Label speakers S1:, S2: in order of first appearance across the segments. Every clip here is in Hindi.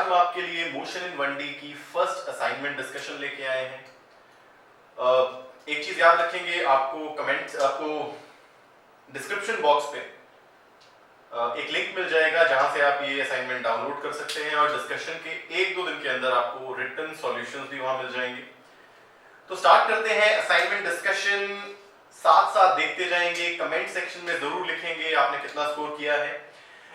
S1: हम आपके लिए मोशन इन 1D की फर्स्ट असाइनमेंट डिस्कशन लेके आए हैं। एक चीज याद रखेंगे, आपको डिस्क्रिप्शन बॉक्स पे एक लिंक मिल जाएगा जहां से आप ये असाइनमेंट डाउनलोड कर सकते हैं और डिस्कशन के 1-2 दिन के अंदर आपको रिटन सॉल्यूशंस भी वहां मिल जाएंगे। तो स्टार्ट करते हैं असाइनमेंट डिस्कशन, साथ साथ देखते जाएंगे, कमेंट सेक्शन में जरूर लिखेंगे आपने कितना स्कोर किया है।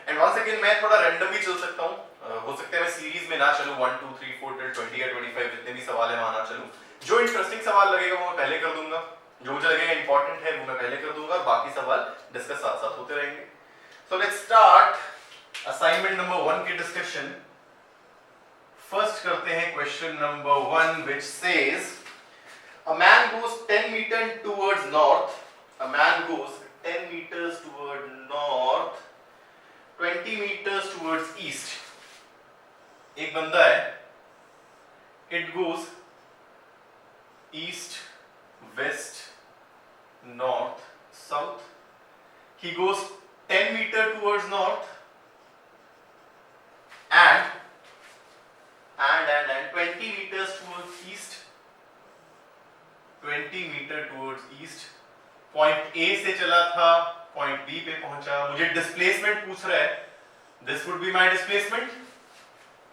S1: एंड वंस अगेन मैं थोड़ा रैंडम भी चल सकता हूँ, हो सकता है मैं सीरीज में ना चलूं 1 2 3 4 till 20 या 25 जितने भी सवाल है वहां ना चलूं। जो इंटरेस्टिंग सवाल लगेगा वो मैं पहले कर दूंगा, जो मुझे लगेगा इंपॉर्टेंट है वो मैं पहले कर दूंगा, बाकी सवाल डिस्कस साथ साथ होते रहेंगे। So let's start assignment number 1 की डिस्कशन। फर्स्ट करते हैं question number 1 which says a man goes 10 meters towards north, a man goes 10 meters toward north, 20 meters towards east. एक बंदा है, it goes east, west, north, south. He goes 10 meters towards north and 20 meters towards east. 20 metre towards east. Point A से चला था, पॉइंट बी पे पहुंचा। मुझे डिस्प्लेसमेंट पूछ रहा है, this would be my displacement,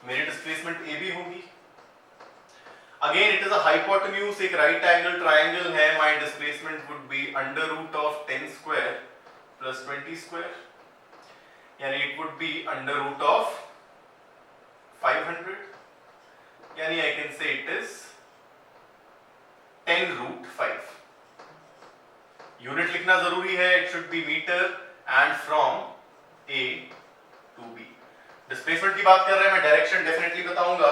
S1: मेरी डिस्प्लेसमेंट ए बी होगी। Again it is a hypotenuse, एक राइट एंगल ट्रायंगल है, my displacement would be under root of 10 square plus 20 square, यानी it would be under root of 500, यानी I can say it is 10 root 5। Unit लिखना जरूरी है, it should be metre and from A to B. Displacement की बात कर रहे हैं, मैं डायरेक्शन डेफिनेटली बताऊंगा।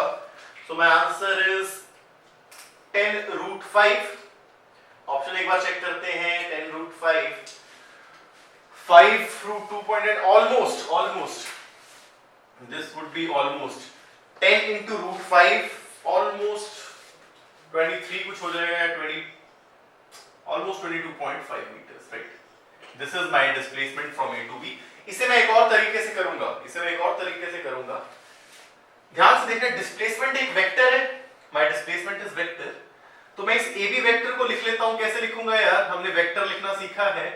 S1: So my answer is 10 root 5। Option एक बार चेक करते हैं, 10 root 5, 5 root 2.8, almost this would be almost 10 into root 5, almost 23 कुछ हो जाएगा, 20 almost 22.5 meters, right? This is my displacement from A to B. इसे मैं एक और तरीके से करूंगा, ध्यान से देखना, डिस्प्लेसमेंट एक वेक्टर है, my displacement is vector, तो मैं इस AB वेक्टर को लिख लेता हूं। कैसे लिखूंगा यार, हमने वेक्टर लिखना सीखा है।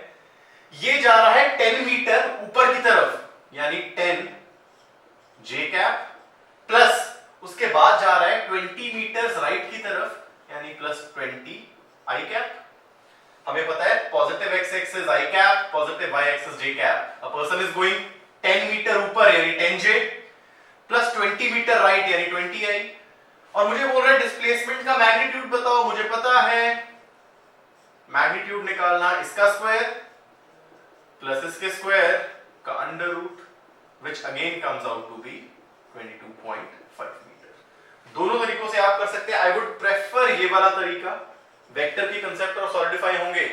S1: ये जा रहा है 10 मीटर ऊपर की तरफ, यानी 10 J कैप, प्लस उसके बाद जा रहा है 20 मीटर्स राइट की तरफ, यानी प्लस 20 I कैप। हमें पता है positive x axis I cap, positive y axis J cap. A person is going 10 metre ऊपर यानी 10J प्लस 20 मीटर राइट यानी 20I, और मुझे बोल रहा है डिस्प्लेसमेंट का मैग्नीट्यूड बताओ। मुझे पता है मैग्नीट्यूड निकालना, इसका स्क्वायर प्लस इसके स्क्वायर का under root, which again comes out to be 22.5 metre. दोनों तरीकों से आप कर सकते हैं। आई वुड प्रेफर ये वाला तरीका, वेक्टर की कंसेप्ट और सॉलिडिफाई होंगे।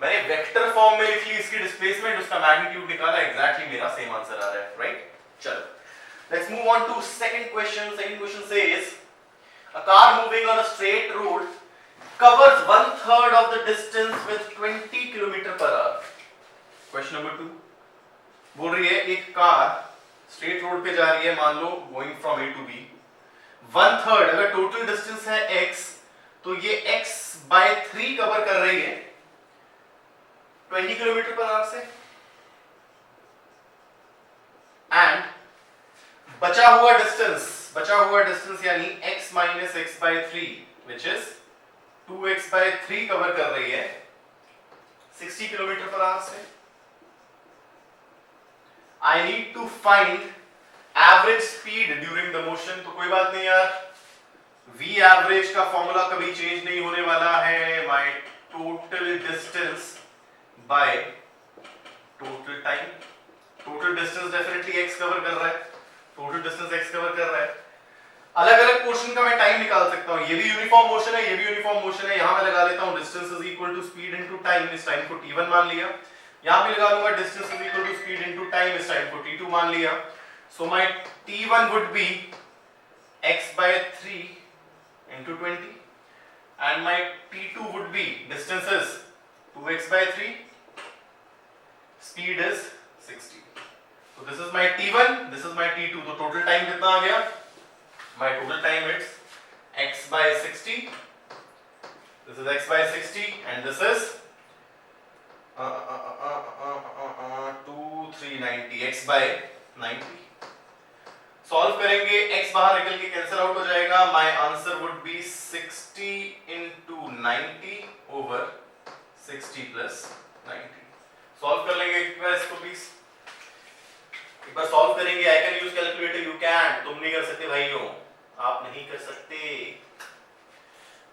S1: मैंने वेक्टर फॉर्म में लिख ली इसकी डिस्प्लेसमेंट, उसका मैग्नीट्यूड निकाला, एग्जैक्टली मेरा सेम आंसर आ रहा है, राइट? चलो let's move on to second question. Second question says a car moving on a straight road covers 1/3 of the distance with 20 km/h. Question number 2 बोल रही है एक कार स्ट्रेट रोड पे जा रही है, मान लो going from A to B, 1/3, अगर टोटल डिस्टेंस है x तो ये x/3 कवर कर रही है 20 km/h से, एंड बचा हुआ डिस्टेंस यानी x minus x/3 which is 2x/3 cover कर रही है 60 km/h से। I need to find average speed during the motion। तो कोई बात नहीं यार, v एवरेज का फॉर्मूला कभी चेंज नहीं होने वाला है, my total distance by total time। total distance definitely x cover कर रहा है, अलग अलग पोर्शन का मैं टाइम निकाल सकता हूं। ये भी यूनिफॉर्म मोशन है, यहां मैं लगा लेता हूं distance is equal to speed into time, इस टाइम को t1 मान लिया। यहां भी लगा लूंगा distance is equal to speed into time, इस टाइम को t2 मान लिया। So my t1 would be x/3 into 20 and my t2 would be, distance is 2x/3, speed is 60। तो this is my t1, this is my t2, तो टोटल टाइम कितना आ गया? My total time it's x by 60, this is x by 60 and this is 2390, x by 90. Solve करेंगे, x बाहर निकल के कैंसिल आउट हो जाएगा. My answer would B 60 into 90 over 60 plus 90. Solve कर लेंगे एक बार इसको प्लीज, एक बार सॉल्व करेंगे. I can use calculator, you can. तुम नहीं कर सकते भाइयों, आप नहीं कर सकते.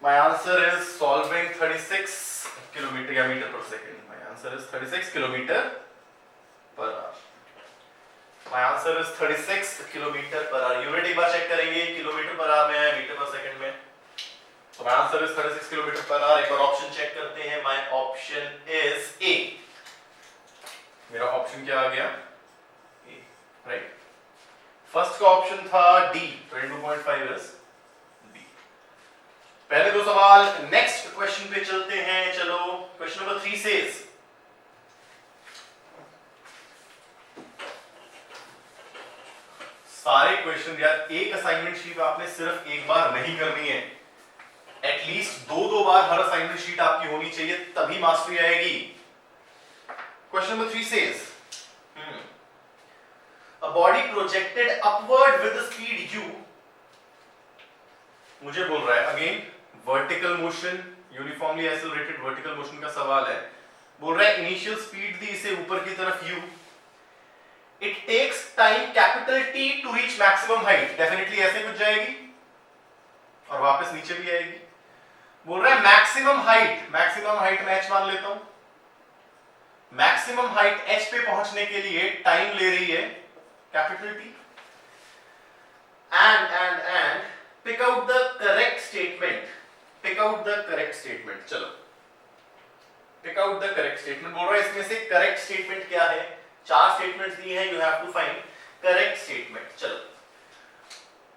S1: My answer is solving 36 kilometre या मीटर पर second. My answer is 36 kilometre per hour. My answer is 36 kilometre per hour. Unit एक बार चेक करेंगे, किलोमीटर पर आवर में है, मीटर पर सेकंड में. तो my answer is 36 kilometre per hour. एक बार ऑप्शन चेक करते हैं. My option is a. मेरा ऑप्शन क्या आ गया? ए, राइट. फर्स्ट का ऑप्शन था डी, 22.5 इज डी. पहले दो सवाल. नेक्स्ट क्वेश्चन पे चलते हैं. चलो, क्वेश्चन नंबर 3 सेज सारे क्वेश्चन यार एक असाइनमेंट शीट आपने सिर्फ एक बार नहीं करनी है, एटलीस्ट दो बार हर असाइनमेंट शीट आपकी होनी चाहिए, तभी मास्टरी आएगी. Question number 3 says a body projected upward with the speed u. मुझे बोल रहा है again vertical motion, uniformly accelerated vertical motion का सवाल है. बोल रहा है इनिशियल स्पीड दी इसे ऊपर की तरफ u. It takes time capital T to reach maximum height. Definitely ऐसे कुछ जाएगी और वापस नीचे भी आएगी. बोल रहा है मैक्सिमम हाइट मैं h मान लेता हूं. मैक्सिमम हाइट h पे पहुंचने के लिए टाइम ले रही है capital T. and pick out the correct statement. चलो, pick out the correct statement. बोल रहा है इसमें से करेक्ट स्टेटमेंट क्या है? 4 स्टेटमेंट्स दिए हैं, you have to find correct statement. चलो,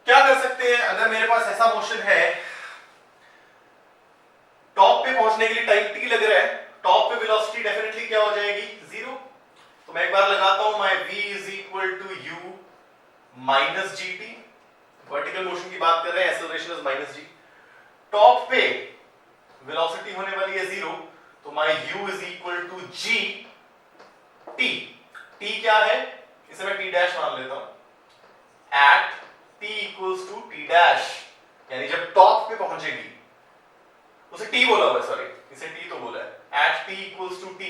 S1: क्या कर सकते हैं? अगर मेरे पास ऐसा मोशन है, टॉप पे पहुंचने के लिए टाइम t लग रहा है, टॉप पे वेलोसिटी डेफिनेटली क्या हो जाएगी? 0. तो मैं एक बार लगाता हूं, my v is equal to u minus gt. Vertical motion की बात कर रहे हैं, acceleration is minus g. Top पे वेलोसिटी होने वाली है 0, तो my u is equal to g t. t क्या है? इसे मैं t डैश मान लेता हूं. At t equals to t dash, यानी जब टॉप पे पहुंचेगी, उसे t बोला हुआ है, सॉरी इसे t तो बोला है. At t equals to t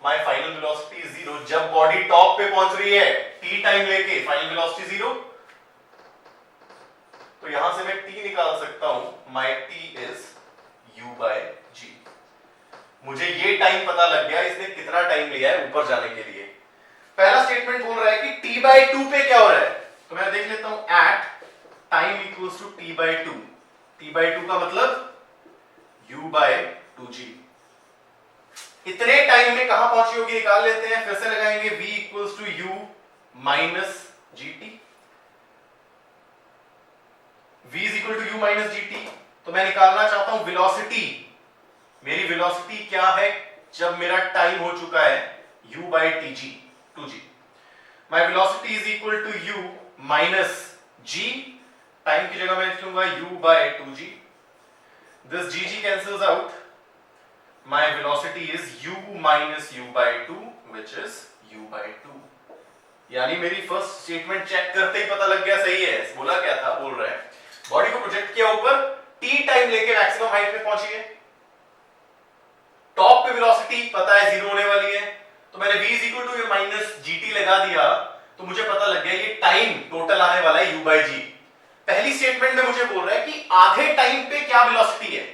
S1: my final velocity is 0. जब बॉडी टॉप पे पहुंच रही है t टाइम लेके, फाइनल वेलोसिटी 0. तो यहां से मैं t निकाल सकता हूं. My t is u by g. मुझे ये टाइम पता लग गया, इसने कितना टाइम लिया है ऊपर जाने के लिए. पहला स्टेटमेंट बोल रहा है कि t बाय 2 पे क्या हो रहा है, तो मैं देख लेता हूं. At time equals to t by 2. t by 2 का मतलब u बाय 2g. इतने टाइम में कहां पहुंची होगी निकाल लेते हैं. फिर से लगाएंगे v equals to u minus gt. v is equal to u minus gt. तो मैं निकालना चाहता हूं वेलोसिटी. मेरी वेलोसिटी क्या है जब मेरा टाइम हो चुका है u by 2g. My velocity is equal to u minus g. Time की जगह मैं लिखूंगा u by 2g. This gg cancels out. My velocity is u minus u by 2, which is u by 2. यानी मेरी फर्स्ट स्टेटमेंट चेक करते ही पता लग गया सही है. बोला क्या था? बोल रहा है बॉडी को प्रोजेक्ट किया ऊपर, t टाइम लेके मैक्सिमम हाइट पे पहुंची है, टॉप पे वेलोसिटी पता है 0 होने वाली है, तो मैंने v is equal to minus gt लगा दिया, तो मुझे पता लग गया ये टाइम टोटल आने वाला है u by g. पहली स्टेटमेंट में मुझे बोल रहा है कि आधे टाइम पे क्या वेलोसिटी है.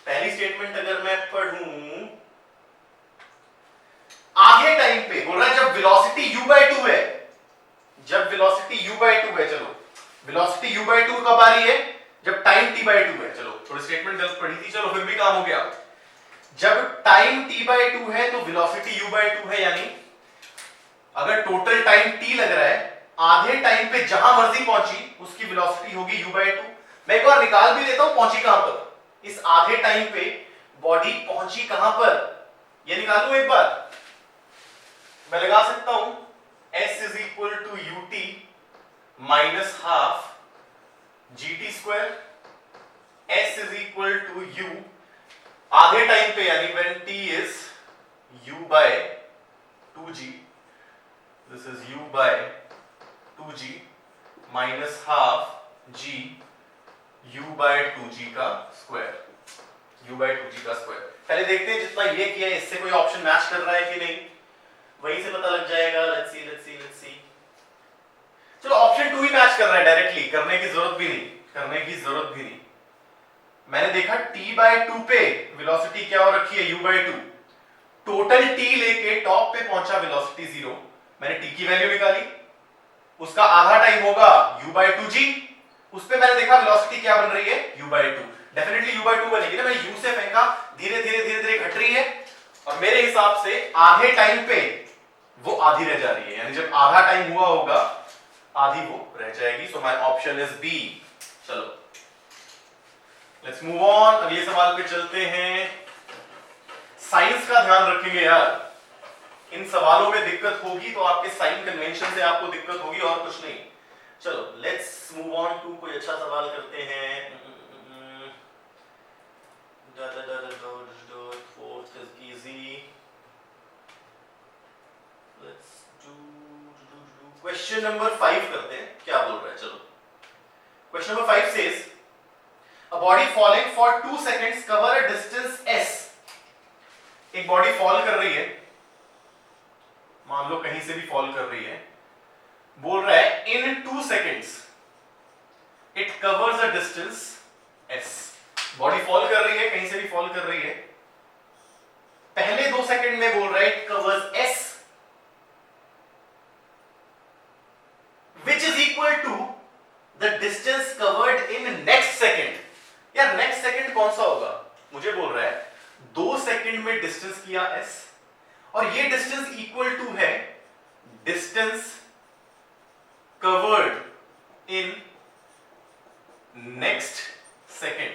S1: पहली स्टेटमेंट अगर मैं पढ़ूं, आधे टाइम पे बोल रहा है जब वेलोसिटी u by 2 है, जब वेलोसिटी u by 2 है. चलो, वेलोसिटी u by 2 कब आ रही है? जब टाइम t by 2 है. चलो, थोड़ी स्टेटमेंट गलत पढ़ी थी, चलो फिर भी काम हो गया. जब टाइम t by 2 है तो वेलोसिटी u by 2 है, यानी अगर टोटल टाइम t लग रहा है, आधे टाइम पे जहां मर्जी पहुंची उसकी वेलोसिटी होगी u by 2. मैं एक बार निकाल भी देता हूं पहुंची कहां पर. इस आधे टाइम पे बॉडी पहुंची कहां पर, ये निकालूं एक बार. मैं लगा सकता हूं s is equal to ut minus half gt square, s is equal to u आधे टाइम पे यानी when t is u by 2g, this is u by 2g minus half g u by 2g का स्क्वायर, u by 2g का स्क्वायर। पहले देखते हैं जितना ये किया है इससे कोई ऑप्शन मैच कर रहा है कि नहीं, वहीं से पता लग जाएगा। लेट्स सी चलो ऑप्शन 2 ही मैच कर रहा है डायरेक्टली, करने की जरूरत भी नहीं। मैंने देखा t by 2 पे वेलोसिटी क्या हो रखी है, u by 2, टोटल t लेके टॉप पे पहुंचा वेलोसिटी 0, मैंने t की वैल्यू निकाली, उसका आधा टाइम होगा u by 2g, उस पे मैंने देखा वेलोसिटी क्या बन रही है u by 2, definitely u by 2 बनेगी ना, मैंने u से फेंका, धीरे धीरे घट रही है और मेरे हिसाब से आधे टाइम पे वो आधी रह जा रही है, यानी जब आधा टाइम हुआ होगा आधी वो रह जाएगी। So my option is B. चलो लेट्स मूव ऑन, अगले सवाल पे चलते हैं। साइंस का ध्यान रखेंगे यार, इन सवालों में दिक्कत होगी तो आपके साइन कन्वेंशन से आपको दिक्कत होगी और कुछ नहीं। चलो लेट्स मूव ऑन टू कोई अच्छा सवाल करते हैं। Fourth is easy, let's do question number 5 करते हैं, क्या बोल रहा है। चलो question number 5 says a body falling for 2 seconds cover a distance s। एक बॉडी फॉल कर रही है, मान लो कहीं से भी फॉल कर रही है, बोल रहा है in 2 seconds it covers a distance s। Body fall कर रही है, कहीं से भी फॉल कर रही है, पहले 2 सेकंड में बोल रहा है it covers s which is equal to the distance covered in next second। यार नेक्स्ट सेकंड कौन सा होगा, मुझे बोल रहा है 2 सेकंड में डिस्टेंस किया s और ये डिस्टेंस इक्वल टू है distance covered in next second.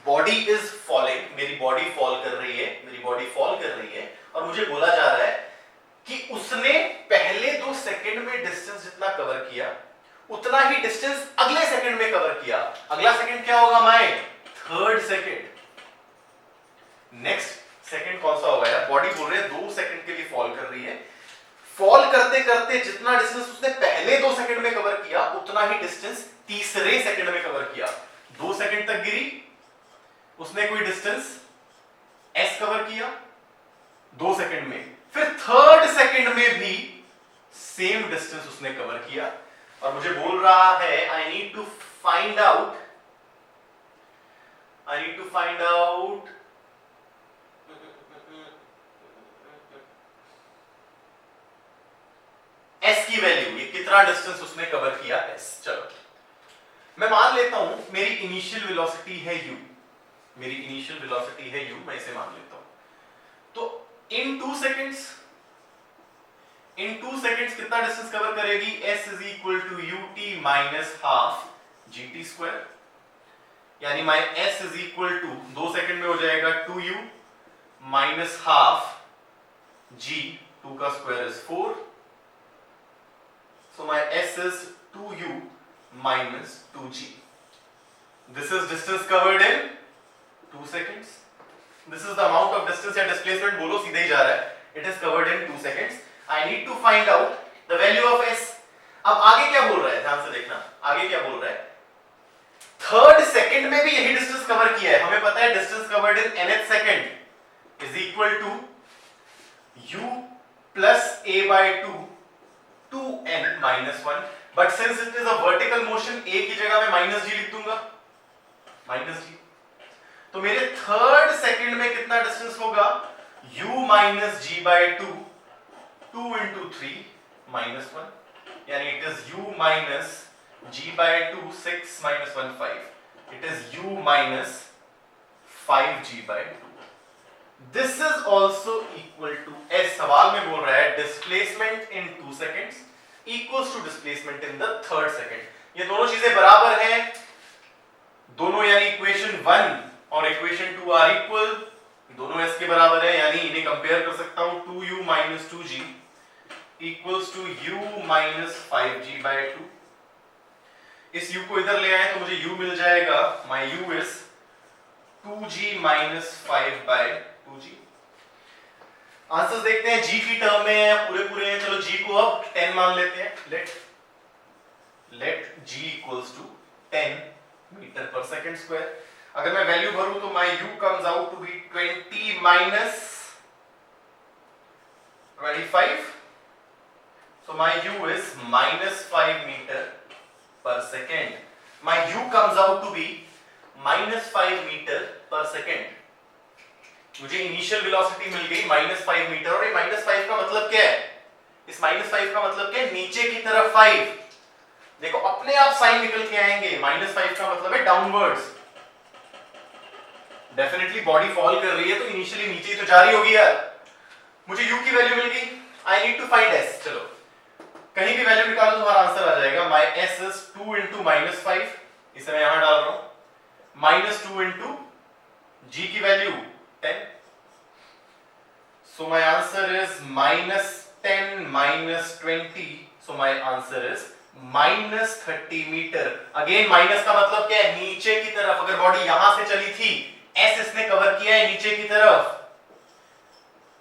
S1: Body is falling, मेरी बॉडी फॉल कर रही है और मुझे बोला जा रहा है कि उसने पहले 2 सेकंड में डिस्टेंस जितना कवर किया उतना ही डिस्टेंस अगले सेकंड में कवर किया। अगला सेकंड क्या होगा my, third second. Next second कौन सा होगा यार, बॉडी बोल रहे हैं 2 सेकंड के लिए फॉल कर रही है, फॉल करते करते जितना डिस्टेंस उसने पहले 2 सेकंड में कवर किया उतना ही डिस्टेंस तीसरे सेकंड में कवर किया। 2 सेकंड तक गिरी, उसने कोई डिस्टेंस s कवर किया 2 सेकंड में, फिर थर्ड सेकंड में भी सेम डिस्टेंस उसने कवर किया और मुझे बोल रहा है I need to find out s की वैल्यू, ये कितना डिस्टेंस उसने कवर किया s। चलो मैं मान लेता हूं मेरी इनिशियल वेलोसिटी है u, मैं इसे मान लेता हूं। तो इन 2 सेकंड्स कितना डिस्टेंस कवर करेगी, s is equal to ut minus half gt square, यानी my s is equal to 2 second में हो जाएगा 2u minus half g, 2 का square is 4, so my s is 2u minus 2g। this is distance covered in 2 seconds, this is the amount of distance या displacement बोलो सीधे ही जा रहा है, it is covered in 2 seconds। I need to find out the value of s। अब आगे क्या बोल रहा है, ध्यान से देखना, आगे क्या बोल रहा है, थर्ड सेकंड में भी यही डिस्टेंस कवर किया है, हमें पता है distance covered in nth second is equal to u plus a by 2 2n minus 1, but since it is a vertical motion a की जगह मैं माइनस g लिख दूंगा, माइनस g। तो मेरे थर्ड सेकंड में कितना डिस्टेंस होगा, u minus g by 2 2 into 3 minus 1, यानी it is u minus g by 2 6 minus 1 5, it is u minus 5g by 2। this is also equal to s। सवाल में बोल रहा है displacement in 2 seconds equals to displacement in the third second। ये दोनों चीजें बराबर हैं, दोनों यानी इक्वेशन 1 और इक्वेशन 2 आर इक्वल, दोनों s के बराबर है, यानी इन्हें कंपेयर कर सकता हूं 2u minus 2g equals to u minus 5g/2। इस u को इधर ले आए तो मुझे u मिल जाएगा, my u is 2g minus 5/2g। Answers देखते हैं, g की टर्म में है, पूरे हैं। चलो g को अब 10 मान लेते हैं। Let g equals to 10 metre पर सेकंड स्क्वायर। अगर मैं वैल्यू भरूं तो my u comes out to be 20 minus 25, so my u is minus 5 meter per second। my u comes out to be minus 5 meter per second। मुझे इनिशियल वेलोसिटी मिल गई -5 मीटर, और ये -5 का मतलब क्या है? इस -5 का मतलब क्या है? नीचे की तरफ 5। देखो अपने आप साइन निकल के आएंगे। -5 का मतलब है डाउनवर्ड्स। डेफिनेटली बॉडी फॉल कर रही है तो इनिशियली नीचे तो जा रही होगी यार। मुझे u की वैल्यू मिल गई, I need to find s। चलो कहीं भी वैल्यू निकालो तो हमारा आंसर आ जाएगा। my s is 2 into -5, इसे मैं यहां डाल रहा हूं, -2 into g की value 10, so my answer is -10 minus 20, so my answer is -30 metre. Again minus का मतलब क्या है? नीचे की तरफ। अगर बॉडी यहां से चली थी, s इसने कवर किया है नीचे की तरफ,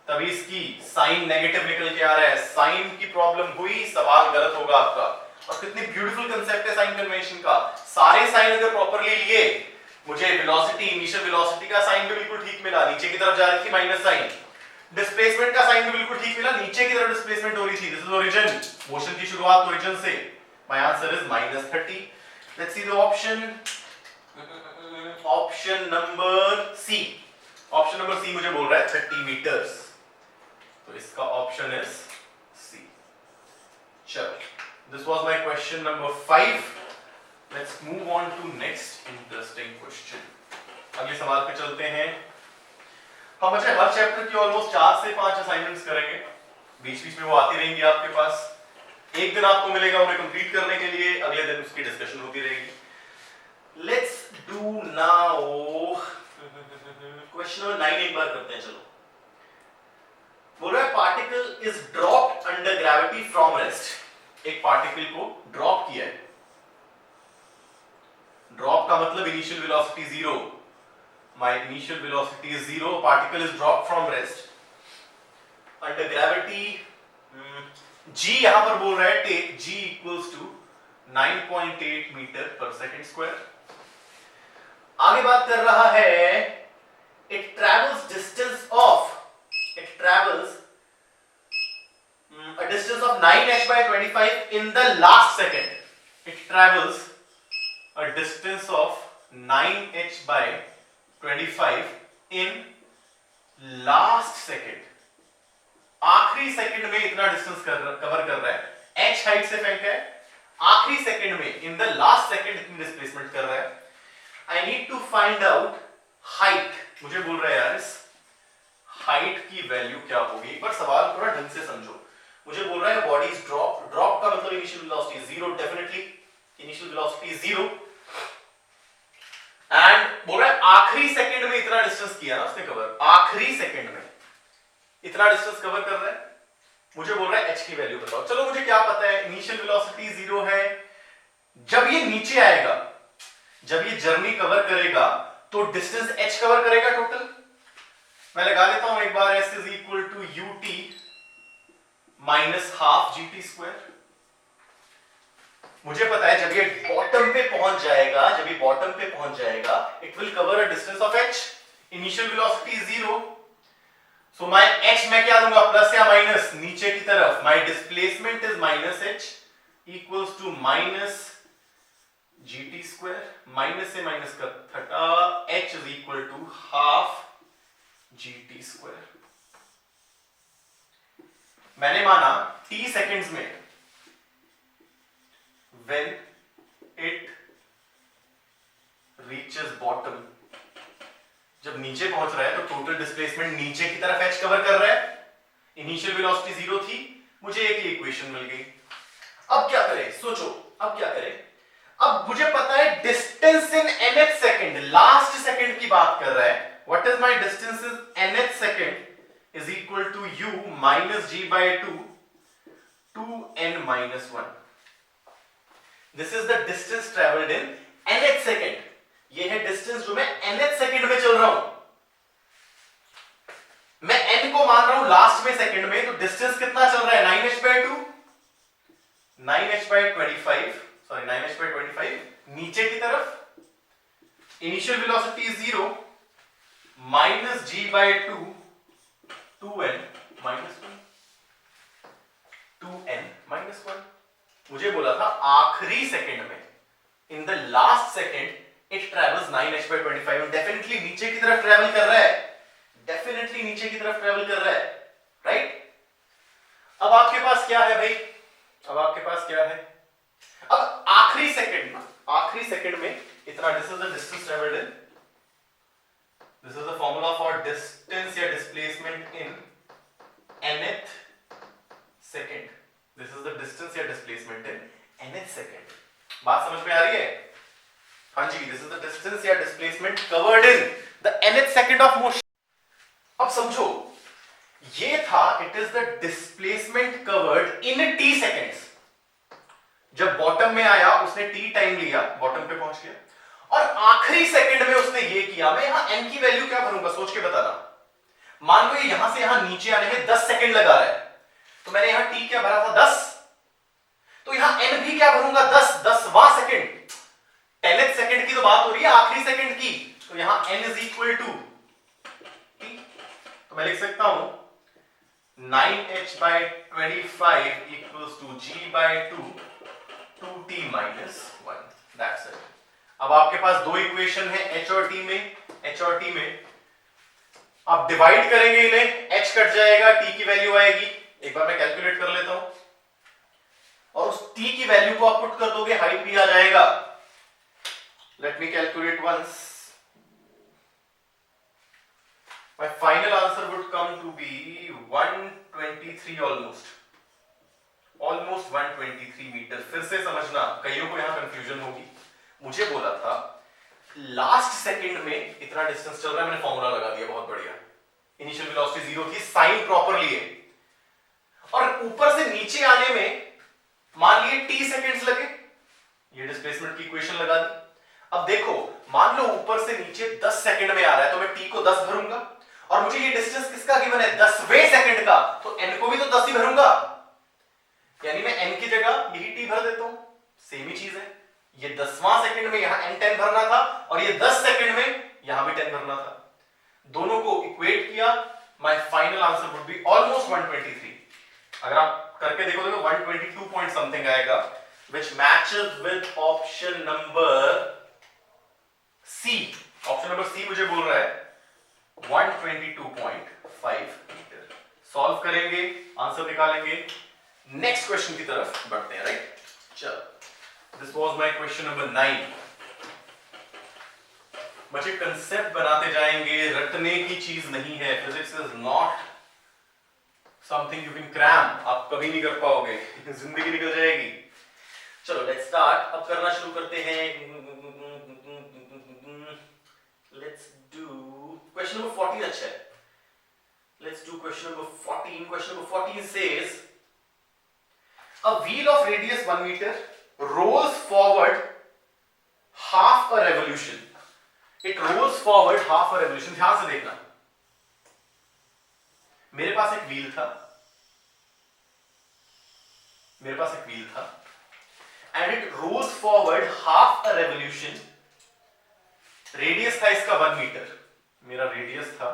S1: तभी इसकी साइन नेगेटिव निकल के आ रहा है। साइन की प्रॉब्लम हुई, सवाल गलत होगा आपका। और कितनी ब्यूटीफुल कांसेप्ट है साइन कन्वेंशन का। सारे साइन अगर प्रॉपर्ली लिए, मुझे वेलोसिटी, इनिशियल वेलोसिटी का साइन भी बिल्कुल ठीक मिला, नीचे की तरफ जा रही थी माइनस साइन। डिस्प्लेसमेंट का साइन भी बिल्कुल ठीक मिला, नीचे की तरफ डिस्प्लेसमेंट हो रही थी। दिस इज ओरिजिन, मोशन की शुरुआत ओरिजिन से। My answer is -30। Let's see the option. Option number C. Option number C मुझे बोल रहा है 30 मीटर्स, तो इसका ऑप्शन इज सी। चलो, this was my question number 5। Let's move on to next interesting question. अगले सवाल पे चलते हैं। हम अच्छा हर चैप्टर की ऑलमोस्ट 4 से 5 असाइनमेंट्स करेंगे, बीच में वो आती रहेंगी आपके पास। एक दिन आपको मिलेगा उन्हें कंप्लीट करने के लिए, अगले दिन उसकी डिस्कशन होती रहेगी। Let's do now question number 9 एक बार करते हैं। चलो, बोल रहा है particle is dropped under gravity from rest. एक पार्टिकल को ड्रॉप किया है। ड्रॉप का मतलब initial velocity 0। my initial velocity is 0, particle is dropped from rest under gravity। g यहां पर बोल रहा है take g equals to 9.8 metre पर सेकंड स्क्वायर। आगे बात कर रहा है it travels a distance of 9h/25 in the last second। it travels a distance of 9h/25 in last second। आखिरी सेकंड में इतना डिस्टेंस कवर कर रहा है। h हाइट से फेंका है, आखिरी सेकंड में इन द लास्ट सेकंड इतनी डिस्प्लेसमेंट कर रहा है। I need to find out height. मुझे बोल रहा है यार इस हाइट की वैल्यू क्या होगी। एक बार सवाल थोड़ा ढंग से समझो। मुझे बोल रहा है बॉडी इज ड्रॉप का मतलब initial velocity 0, definitely initial velocity 0, and बोल रहा है आखिरी सेकंड में इतना डिस्टेंस किया ना उसने कवर, आखिरी सेकंड में इतना डिस्टेंस कवर कर रहा है। मुझे बोल रहा है h की वैल्यू बताओ। चलो मुझे क्या पता है, इनिशियल वेलोसिटी 0 है। जब ये नीचे आएगा, जब ये जर्नी कवर करेगा तो डिस्टेंस h कवर करेगा टोटल। मैं लगा लेता हूं एक बार, s is equal to ut minus half gt²। मुझे पता है जब ये बॉटम पे पहुंच जाएगा, it will cover a distance of h। Initial velocity 0, so my h मैं क्या दूंगा, प्लस या माइनस, नीचे की तरफ। My displacement is -h equals to minus gt²। Minus से माइनस का घटा, h is equal to half gt²। मैंने माना t सेकेंड्स में when it reaches bottom, जब नीचे पहुंच रहा है तो टोटल डिस्प्लेसमेंट नीचे की तरफ h कवर कर रहा है। इनिशियल वेलोसिटी 0 थी, मुझे एक ही इक्वेशन मिल गई। अब क्या करें, सोचो अब क्या करें। अब मुझे पता है distance in nth second, last second की बात कर रहा है। What is my distance in nth second is equal to u minus g/2 2n minus 1. This is the distance traveled in nth second. ये है डिस्टेंस जो मैं nth सेकंड में चल रहा हूं. मैं n को मान रहा हूं लास्ट में सेकंड में, तो डिस्टेंस कितना चल रहा है? 9h/2, 9h/25, सॉरी 9h/25 नीचे की तरफ. Initial velocity is 0 minus g/2 2n minus 1, 2n minus 1. मुझे बोला था आखिरी सेकंड में, in the last second it travels 9h/25, और डेफिनेटली नीचे की तरफ ट्रेवल कर रहा है, डेफिनेटली नीचे की तरफ ट्रेवल कर रहा है, राइट? अब आपके पास क्या है भाई? अब आपके पास क्या है? अब आखिरी सेकंड में इतना, this is the distance travelled in, this is the formula for distance या displacement in nth second. This is the distance या डिस्प्लेसमेंट इन nth सेकंड. बात समझ में आ रही है? हाँ जी, दिस इज द डिस्टेंस या displacement covered in the nth second of motion. अब समझो, ये था, it is the displacement covered in t seconds. जब बॉटम में आया उसने t टाइम लिया, बॉटम पे पहुंच गया, और आखिरी सेकंड में उसने ये किया. मैं यहां n की वैल्यू क्या भरूंगा, सोच के बताना. मान लो ये यहां से यहां नीचे आने में 10 सेकंड लगा रहा है, तो मैंने यहां t क्या भरा था? 10. तो यहां n भी क्या भरूंगा? 10, 10वां सेकंड. 10th सेकंड की तो बात हो रही है, आखिरी सेकंड की. तो यहां n is equal to t. तो मैं लिख सकता हूं 9h/25 equals to g/2 2t minus 1. That's it. अब आपके पास दो इक्वेशन है h और t में. आप डिवाइड करेंगे इन्हें, h कट जाएगा, t की वैल्यू आएगी. एक बार मैं कैलकुलेट कर लेता हूं, और उस t की वैल्यू को आप पुट कर दोगे, हाइट भी आ जाएगा. Let me calculate once. My final answer would come to be 123 almost 123 metre. फिर से समझना, कईयों को यहां कंफ्यूजन होगी. मुझे बोला था लास्ट सेकंड में इतना डिस्टेंस चल रहा है, मैंने फॉर्मूला लगा दिया, बहुत बढ़िया. इनिशियल वेलोसिटी 0 थी, साइन प्रॉपर लिए, और ऊपर से नीचे आने में मान लिए t सेकंड्स लगे, ये डिस्प्लेसमेंट की इक्वेशन लगा दी. अब देखो, मान लो ऊपर से नीचे 10 सेकंड में आ रहा है, तो मैं t को 10 भरूंगा, और मुझे ये डिस्टेंस किसका गिवन है? 10वें सेकंड का, तो n को भी तो 10 ही भरूंगा. यानी मैं n की जगह यही t भर देता हूं. सेम ही चीज है, ये 10वां सेकंड में यहां n 10 भरना था, और ये 10 सेकंड में यहां भी 10 भरना था. दोनों को इक्वेट किया, my final answer would be almost 123. अगर आप करके देखो तो 122 पॉइंट समथिंग आएगा, which matches with option number C. Option number C मुझे बोल रहा है 122.5 मीटर. सॉल्व करेंगे, आंसर निकालेंगे, नेक्स्ट क्वेश्चन की तरफ बढ़ते हैं, राइट? चलो, this was my question number 9. बच्चे कंसेप्ट बनाते जाएंगे, रटने की चीज नहीं है. Physics is not something you can cram. आप कभी नहीं कर पाओगे, जिंदगी निकल जाएगी. चलो लेट्स स्टार्ट. अब करना शुरू करते हैं. Let's do question number 14. अच्छा है, let's do question number 14. Question number 14 says a wheel of radius 1 meter rolls forward half a revolution. It rolls forward half a revolution. ध्यान से देखना, मेरे पास एक व्हील था, and it rolls forward half a revolution. Radius था इसका 1 मीटर, मेरा रेडियस था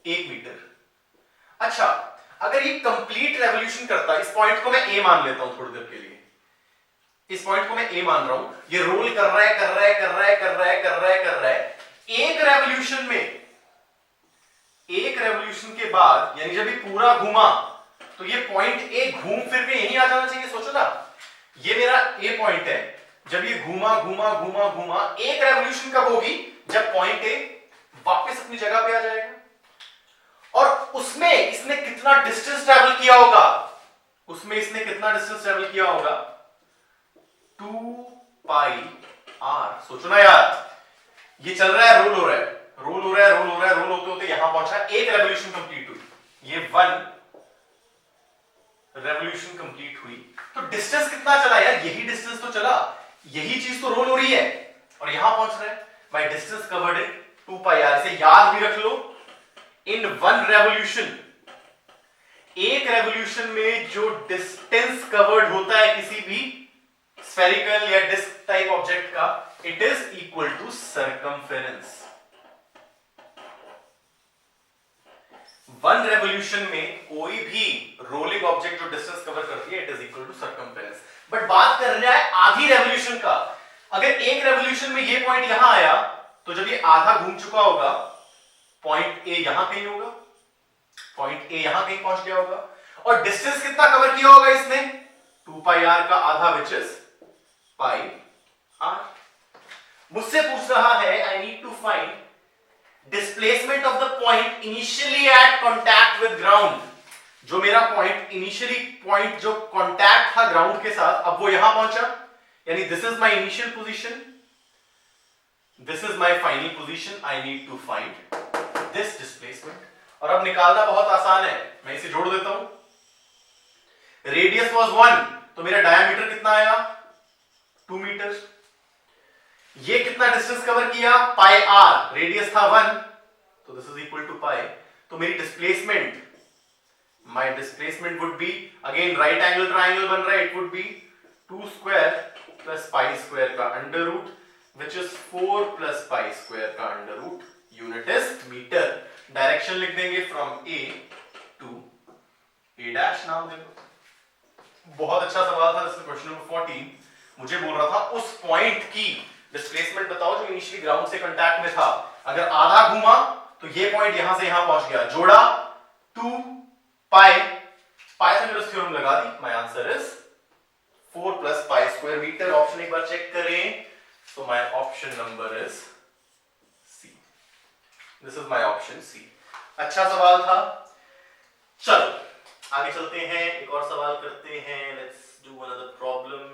S1: 1 मीटर. अच्छा, अगर ये कंप्लीट रेवोल्यूशन करता, इस पॉइंट को मैं ए मान लेता हूं थोड़ी देर के लिए. इस पॉइंट को मैं ए मान रहा हूं. ये रोल कर रहा है. एक रेवोल्यूशन के बाद, यानी जब ये पूरा घूमा, तो ये पॉइंट ए घूम फिर के यहीं आ जाना चाहिए. सोचो ना, ये मेरा ए पॉइंट है. जब ये घूमा, एक रेवोल्यूशन कब होगी? जब पॉइंट ए वापस अपनी जगह पे आ जाएगा. और उसमें इसने कितना डिस्टेंस ट्रैवल किया होगा? 2πr. सोचो ना यार, ये चल रहा है, रोल हो रहा है, रोल होते होते यहां पहुंचा, एक रेवोल्यूशन कंप्लीट हुई. ये 1 रेवोल्यूशन कंप्लीट हुई तो डिस्टेंस कितना चला यार, यही डिस्टेंस तो चला, यही चीज तो रोल हो रही है और यहां पहुंच रहा है। My distance covered in 2 pi r. से याद भी रख लो, इन वन रेवोल्यूशन, एक रेवोल्यूशन में जो डिस्टेंस कवर्ड होता है किसी भी स्फेरिकल या डिस्क टाइप ऑब्जेक्ट का, it is equal to circumference. One revolution में कोई भी रोलिंग ऑब्जेक्ट जो डिस्टेंस कवर करती है, it is equal to circumference. But बात कर रहा है आधी रेवोल्यूशन का। अगर एक रेवोल्यूशन में ये पॉइंट यहां आया तो जब ये आधा घूम चुका होगा, पॉइंट ए यहां कहीं होगा, पॉइंट ए यहां कहीं पहुंच गया होगा, और डिस्टेंस कितना कवर किया होगा इसने, 2 पाई आर का आधा, विच इज पाई आर। मुझसे पूछ रहा है I need to find displacement of the point initially at contact with ground. जो मेरा पॉइंट इनिशियली, पॉइंट जो कॉन्टैक्ट था ग्राउंड के साथ, अब वो यहां पहुंचा, यानी this is my initial position, this is my final position. I need to find this displacement. और अब निकालना बहुत आसान है, मैं इसे जोड़ देता हूं। रेडियस वाज 1, तो मेरा डायमीटर कितना आया, 2 मीटर। ये कितना डिस्टेंस कवर किया, पाई आर, रेडियस था 1, तो this is equal to pi. तो मेरी displacement, my displacement would be, again right angle triangle बन रहा है, it would be 2 square plus pi square का under root, which is 4 plus pi square का under root. Unit is metre. Direction लिख देंगे from A to A dash, नाम देखो। बहुत अच्छा सवाल था, क्वेश्चन नंबर 14 मुझे बोल रहा था उस पॉइंट की डिस्प्लेसमेंट बताओ जो इनिशियली ग्राउंड से कांटेक्ट में था। अगर आधा घूमा तो ये पॉइंट यहां से यहां पहुंच गया, जोड़ा 2 पाई, पाइथागोरस थ्योरम लगा दी। My answer is 4 plus pi square metre. Option एक बार चेक करें, so my option number is C. This is my option C. अच्छा सवाल था। चलो आगे चलते हैं, एक और सवाल करते हैं। Let's do another problem.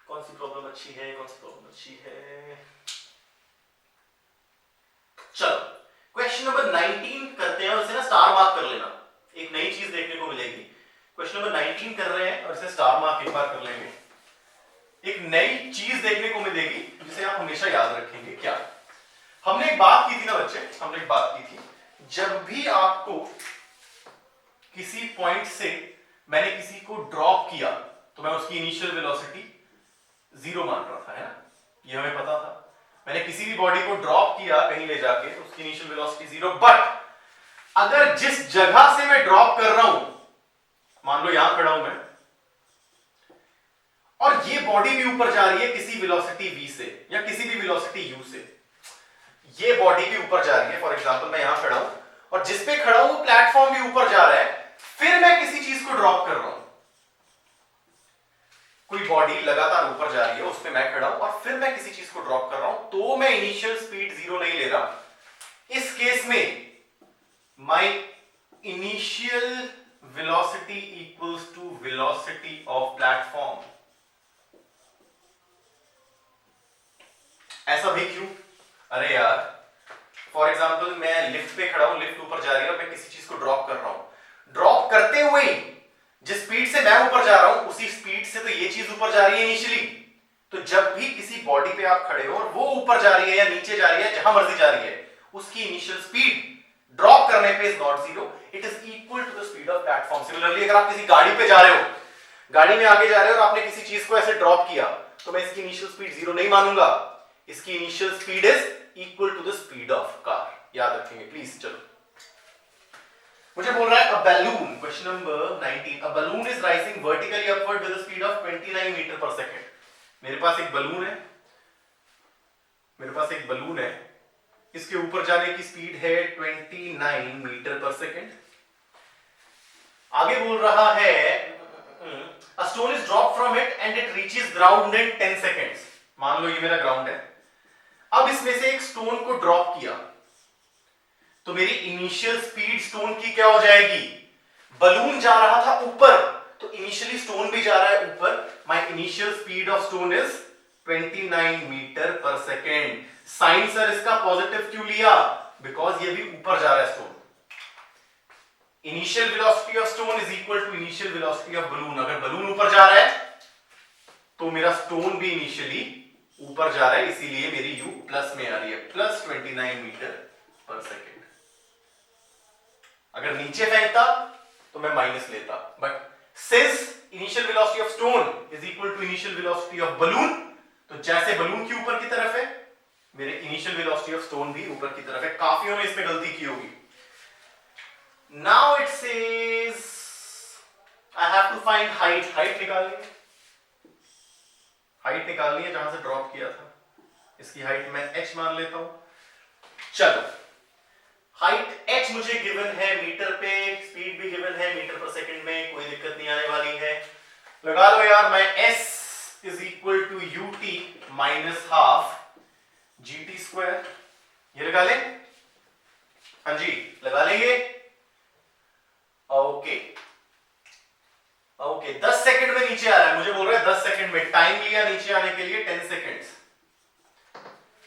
S1: कौन सी प्रॉब्लम अच्छी है, कौन सी प्रॉब्लम अच्छी है? चलो क्वेश्चन नंबर 19 करते हैं और इसे ना स्टार मार्क कर लेना, एक नई चीज देखने को मिलेगी। क्वेश्चन नंबर 19 कर रहे हैं और इसे स्टार मार्क एक बार कर लेंगे। एक नई चीज देखने को मिलेगी जिसे आप हमेशा याद रखेंगे। क्या हमने एक बात की थी ना बच्चे, हमने एक बात की थी, जब भी आपको किसी पॉइंट से मैंने किसी को ड्रॉप किया तो मैं उसकी इनिशियल वेलोसिटी 0 मान रहा था, है ना, ये हमें पता था। मैंने किसी भी बॉडी को ड्रॉप किया कहीं ले जाके तो उसकी इनिशियल वेलोसिटी 0। बट अगर जिस जगह से मैं ड्रॉप कर रहा हूं, मान लो यहां खड़ा हूं मैं, और ये बॉडी भी ऊपर जा रही है किसी वेलोसिटी v से या किसी भी वेलोसिटी u से, ये बॉडी भी ऊपर जा रही है। फॉर एग्जांपल मैं यहां खड़ा हूं और जिस पे खड़ा हूं प्लेटफॉर्म भी ऊपर जा रहा है, फिर मैं किसी चीज को ड्रॉप कर रहा हूं, कोई बॉडी लगातार ऊपर जा रही है, उस पे मैं खड़ा हूं और फिर मैं किसी चीज को ड्रॉप कर रहा हूं, तो मैं इनिशियल स्पीड 0 नहीं ले रहा। इस केस में my initial velocity equals to velocity of platform. ऐसा भी क्यों? अरे यार, फॉर एग्जाम्पल मैं लिफ्ट पे खड़ा हूं, लिफ्ट ऊपर जा रही है और मैं किसी चीज को ड्रॉप कर रहा हूं। ड्रॉप करते हुए जिस स्पीड से मैं ऊपर जा रहा हूं उसी स्पीड से तो ये चीज ऊपर जा रही है इनिशियली। तो जब भी किसी बॉडी पे आप खड़े हो और वो ऊपर जा रही है या नीचे जा रही है, जहां मर्जी जा रही है, उसकी इनिशियल स्पीड ड्रॉप करने पे is not 0, it is equal to the speed of platform. Similarly अगर आप किसी गाड़ी पे जा रहे हो, गाड़ी में आगे जा रहे हो और आपने किसी चीज को ऐसे ड्रॉप किया, तो मैं इसकी इनिशियल स्पीड 0 नहीं मानूंगा, इसकी initial speed is equal to the speed of car. याद रखेंगे प्लीज। चलो मुझे बोल रहा है a balloon, question number 19, a balloon is rising vertically upward with a speed of 29 metre पर सेकंड। मेरे पास एक बलून है, मेरे पास एक बलून है, इसके ऊपर जाने की स्पीड है 29 मीटर पर सेकंड। आगे बोल रहा है a stone is dropped from it and it reaches ground in 10 seconds। मान लो ये मेरा ग्राउंड है, अब इसमें से एक स्टोन को ड्रॉप किया तो मेरी इनिशियल स्पीड स्टोन की क्या हो जाएगी? बलून जा रहा था ऊपर तो इनिशियली स्टोन भी जा रहा है ऊपर। My initial speed of stone is 29 metre per second. Sign sir इसका पॉजिटिव क्यों लिया? बिकॉज ये भी ऊपर जा रहा है stone. Initial velocity of stone is equal to initial velocity of balloon. अगर बलून ऊपर जा रहा है तो मेरा स्टोन भी इनिशियली ऊपर जा रहा है, इसीलिए मेरी u प्लस में आ रही है, प्लस 29 मीटर पर सेकेंड। अगर नीचे फेंकता तो मैं माइनस लेता, but since initial velocity of stone is equal to initial velocity of balloon, तो जैसे बलून की ऊपर की तरफ है मेरे इनिशियल वेलोसिटी ऑफ स्टोन भी ऊपर की तरफ है। काफियों ने इसमें गलती की होगी। Now it says I have to find height. Height निकालेंगे, हाइट निकालनी है जहां से ड्रॉप किया था। इसकी हाइट मैं h मान लेता हूं। चलो, हाइट h मुझे गिवन है मीटर पे, स्पीड भी गिवन है मीटर पर सेकंड में, कोई दिक्कत नहीं आने वाली है। लगा लो यार, मैं s is equal to ut minus half gt square, ये लगा ले। हाँ जी, लगा लेंगे। ओके ओके, 10 सेकंड में नीचे आ रहा है, मुझे बोल रहा है 10 सेकंड में। टाइम लिया नीचे आने के लिए 10 सेकंड्स।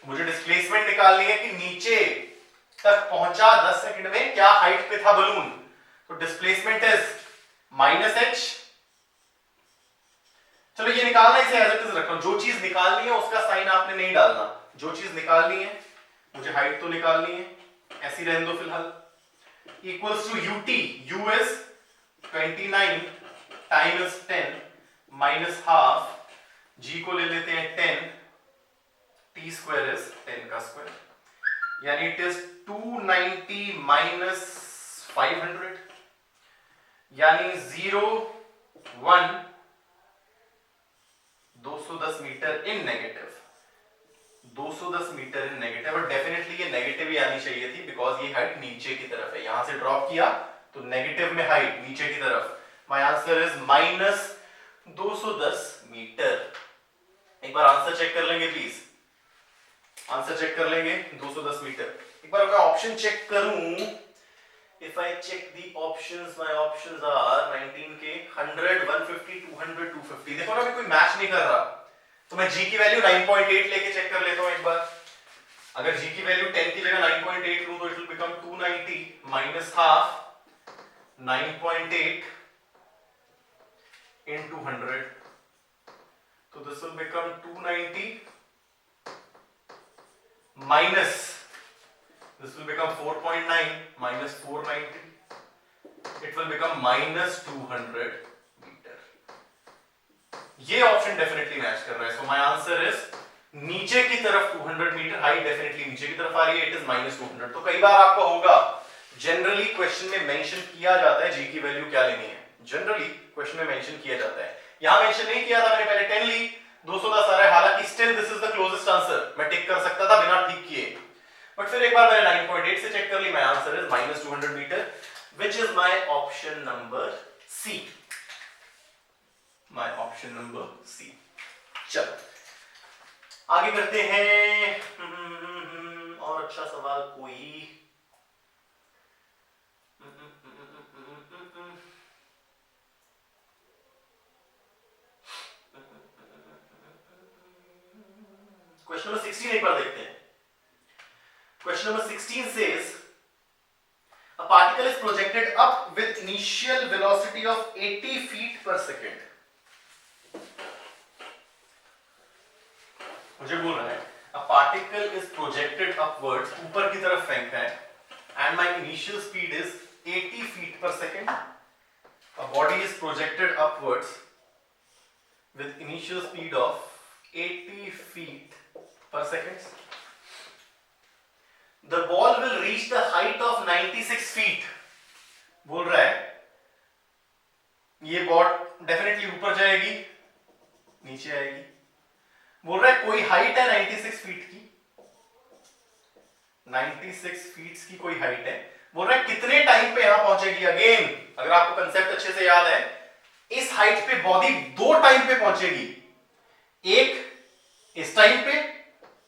S1: मुझे डिस्प्लेसमेंट निकालनी है कि नीचे तक पहुंचा 10 सेकंड में, क्या हाइट पे था बलून, तो डिस्प्लेसमेंट इज माइनस h। चलो ये निकालना, इसे एज इट इज रखो। जो चीज निकालनी है उसका साइन आपने नहीं डालना। जो चीज निकालनी है, मुझे हाइट तो निकालनी है, ऐसी रहने दो फिलहाल। Equals to ut, u is 29, time is 10 minus half, g को ले लेते हैं 10, t स्क्वायर इज 10 का स्क्वायर, यानी इट इज 290 माइनस 500, यानी 0 1 210 मीटर इन नेगेटिव। 210 मीटर इन नेगेटिव, और डेफिनेटली ये नेगेटिव ही आनी चाहिए थी बिकॉज ये हाइट नीचे की तरफ है। यहां से ड्रॉप किया तो नेगेटिव में हाइट नीचे की तरफ। My answer is minus 210 metre. एक बार आंसर चेक कर लेंगे प्लीज, आंसर चेक कर लेंगे 210 मीटर। एक बार मैं ऑप्शन चेक करूं, if I check the options, my options are 19k, 100, 150, 200, 250। देखो ना, अभी कोई मैच नहीं कर रहा, तो मैं g की वैल्यू 9.8 लेके चेक कर लेता हूं एक बार। अगर g की वैल्यू 10 की जगह 9.8 लूं तो it will become 290 minus half 9.8 into 100, तो this will become 290 minus this will become 4.9 minus 490, it will become minus 200 meter। ये ऑप्शन डेफिनेटली मैच कर रहा है, सो माय आंसर इज नीचे की तरफ 200 मीटर, हाइट डेफिनेटली नीचे की तरफ आ रही है, इट इज माइनस 200। तो कई बार आपको होगा, जनरली क्वेश्चन में मेंशन किया जाता है जी की वैल्यू क्या लेनी है, जनरली क्वेश्चन में मेंशन किया जाता है। यहां मेंशन नहीं किया था, मैंने पहले 10 ली, 210 आ रहा है, हालांकि still this is the closest answer, मैं टिक कर सकता था बिना ठीक किए, बट फिर एक बार मैंने 9.8 से चेक कर ली। My answer is minus 200 metre, which is my option number C, my option number C. चलो आगे करते हैं। और अच्छा सवाल कोई? क्वेश्चन नंबर 16 एक बार देखते हैं। Question number 16 says a particle is projected up with initial velocity of 80 feet per second। मुझे बोल रहा है a particle is projected upwards, ऊपर की तरफ फेंका है, and my initial speed is 80 feet per second। A body is projected upwards with initial speed of 80 feet per second। The ball will reach the height of 96 feet। बोल रहा है ये बॉल डेफिनेटली ऊपर जाएगी, नीचे आएगी। बोल रहा है कोई हाइट है 96 फीट की, 96 फीट की कोई हाइट है। बोल रहा है कितने टाइम पे यहां पहुंचेगी। अगेन अगर आपको कंसेप्ट अच्छे से याद है, इस हाइट पे बॉडी 2 टाइम पे पहुंचेगी, एक इस टाइम पे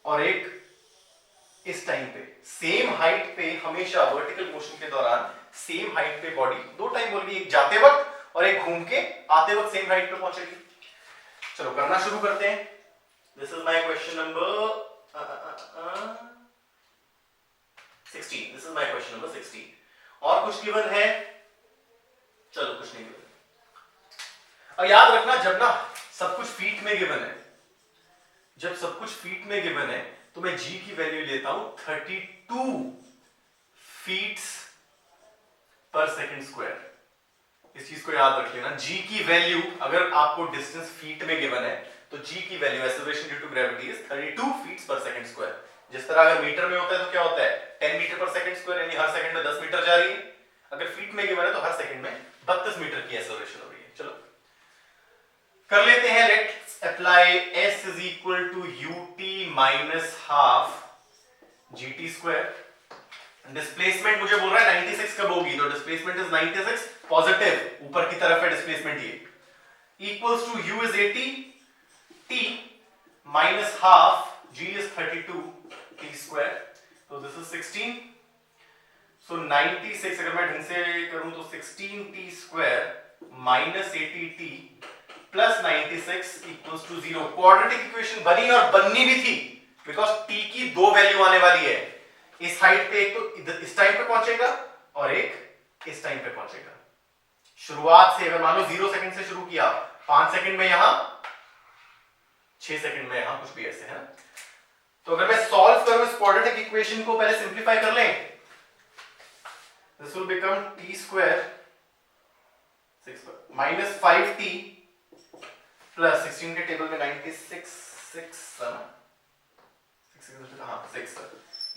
S1: और एक इस टाइम पे। सेम हाइट पे हमेशा वर्टिकल मोशन के दौरान सेम हाइट पे बॉडी 2 टाइम बोलेगी, एक जाते वक्त और एक घूम के आते वक्त सेम हाइट पे पहुंचेगी। चलो करना शुरू करते हैं। This is my question number 16। This is my question number 16। और कुछ गिवन है चलो कुछ नहीं गिवन। और याद रखना जब ना सब कुछ फीट में गिवन है, जब सब कुछ फीट में गिवन है तो मैं जी की वैल्यू लेता हूं 32 फीट पर सेकंड स्क्वायर। इस चीज को याद रख लेना, जी की वैल्यू अगर आपको डिस्टेंस फीट में गिवन है तो जी की value acceleration due to gravity is 32 feet पर सेकंड स्क्वायर। जिस तरह अगर मीटर में होता है तो क्या होता है 10 मीटर पर सेकंड स्क्वायर, यानी हर सेकंड में 10 मीटर जा रही है। अगर फीट में गिवन है तो हर सेकंड में 32 मीटर की एक्सेलरेशन हो रही है। चलो कर लेते हैं, let's apply s is equal to ut minus half gt square. Displacement मुझे बोल रहा है 96 कब होगी, तो डिस्प्लेसमेंट इज 96 पॉजिटिव, ऊपर की तरफ है डिस्प्लेसमेंट, ये equals to u is 80 t minus half g is 32 t square, तो दिस इज 16। सो 96 अगर मैं ढंग से करूं तो 16 t square minus 80 t plus 96 equals to 0। Quadratic equation बनी और बननी भी थी बिकॉज t की दो वैल्यू आने वाली है। इस हाइट पे एक तो इस टाइम पे पहुंचेगा और एक इस टाइम पे पहुंचेगा। शुरुआत से अगर मान लो 0 सेकंड से शुरू किया, 5 सेकंड में यहां, 6 सेकंड में यहां, कुछ भी ऐसे है। तो अगर मैं सॉल्व करूं इस क्वाड्रेटिक इक्वेशन को, पहले सिंप्लीफाई कर लें, this will become t square minus 5t plus 16 के टेबल में 96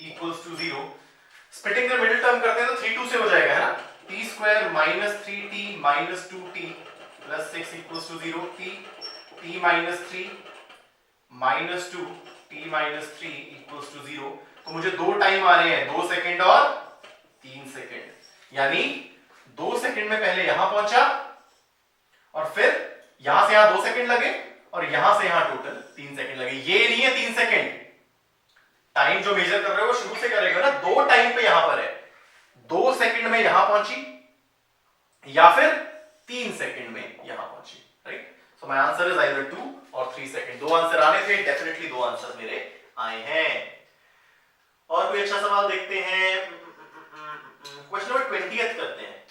S1: equals to 0। Splitting the middle term करते हैं तो 3 2 से हो जाएगा, है ना। t square minus 3t minus 2t plus 6 equals to 0। t minus 3 minus 2 t minus 3 equals to 0। तो मुझे दो टाइम आ रहे हैं, 2 सेकंड और 3 सेकंड, यानी 2 सेकंड में पहले यहां पहुंचा और फिर यहां से यहां 2 सेकंड लगे और यहां से यहां टोटल 3 सेकंड लगे। ये नहीं है 3 सेकंड, टाइम जो मेजर कर रहे हो वो शुरू से करेगा ना, 2 टाइम पे यहां पर है, 2 सेकंड में यहां पहुंची या फिर 3 सेकंड में यहां पहुंची, right. So my answer is either 2 और 3 सेकंड। दो आंसर आने थे, डेफिनेटली दो आंसर मेरे आए हैं। और कोई अच्छा सवाल देखते हैं, क्वेश्चन नंबर 20th करते हैं।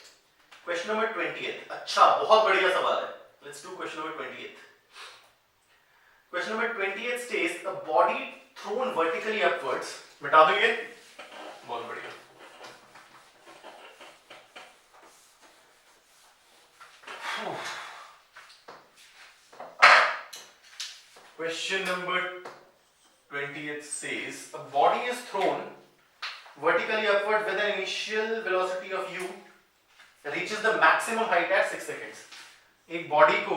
S1: क्वेश्चन नंबर 20th, अच्छा बहुत बढ़िया सवाल है, let's do question number 20th। Question number 20th states a body thrown vertically upwards, मिटा दो ये, बहुत बढ़िया। Question number 20th says a body is thrown vertically upward with an initial velocity of u reaches the maximum height at 6 seconds। एक बॉडी को